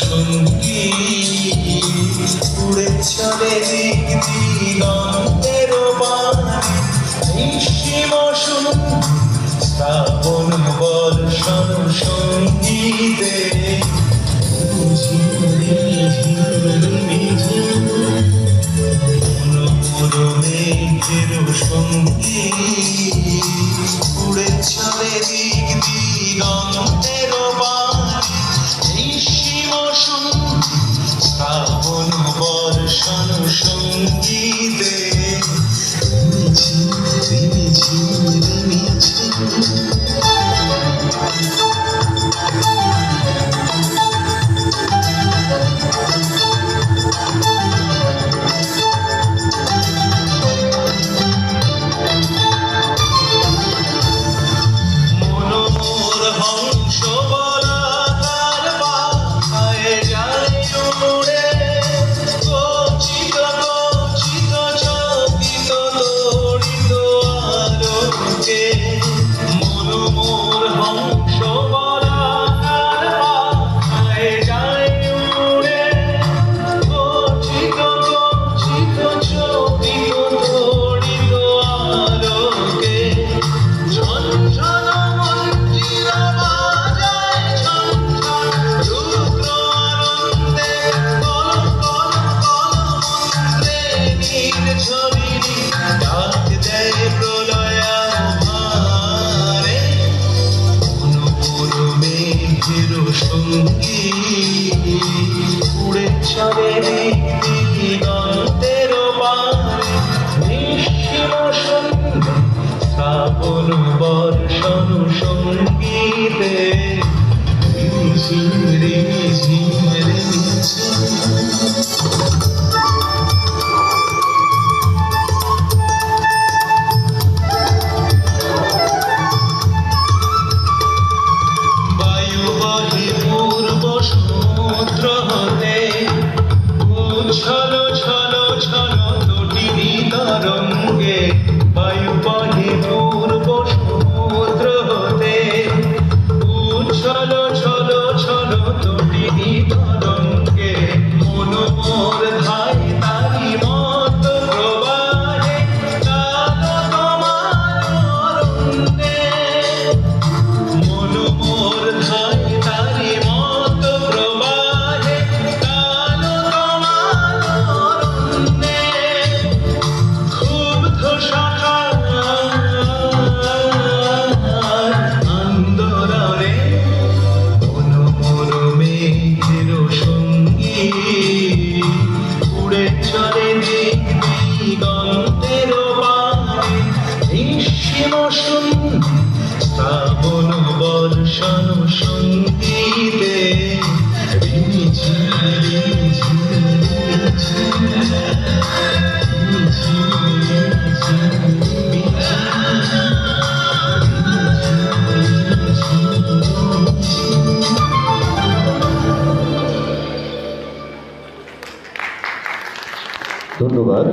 সঙ্গী উড়ে চলে দিক দিগন্তের বাণে নিঃসীম শ্রাবণ বর্ষণ সঙ্গীতে মেঘের সঙ্গী উড়ে চলে দিক দিগন্তের বাণে নিঃসীম শ্রাবণ বর্ষণ সঙ্গীতে সঙ্গী উড়ে চলে দিগন্তের বাণে নিঃসীম শ্রাবণ বর্ষণ সঙ্গীতে ঝিম ঝিম সমুদ্র হতে ছলো ছলো ছলো তটিনী তরঙ্গে বায়ু বহে পূর্ব সমুদ্র হতে ছলো ছলো ছলো তটিনী তরঙ্গে মন মোর ধাই তারি মত প্রবাহে কালো তোমার অরণ্যে মন মোর ধাই তারি উড়ে চলে দিগন্তের বাণে নিঃসীম শ্রাবণ বর্ষণ সঙ্গীতে ধন্যবাদ।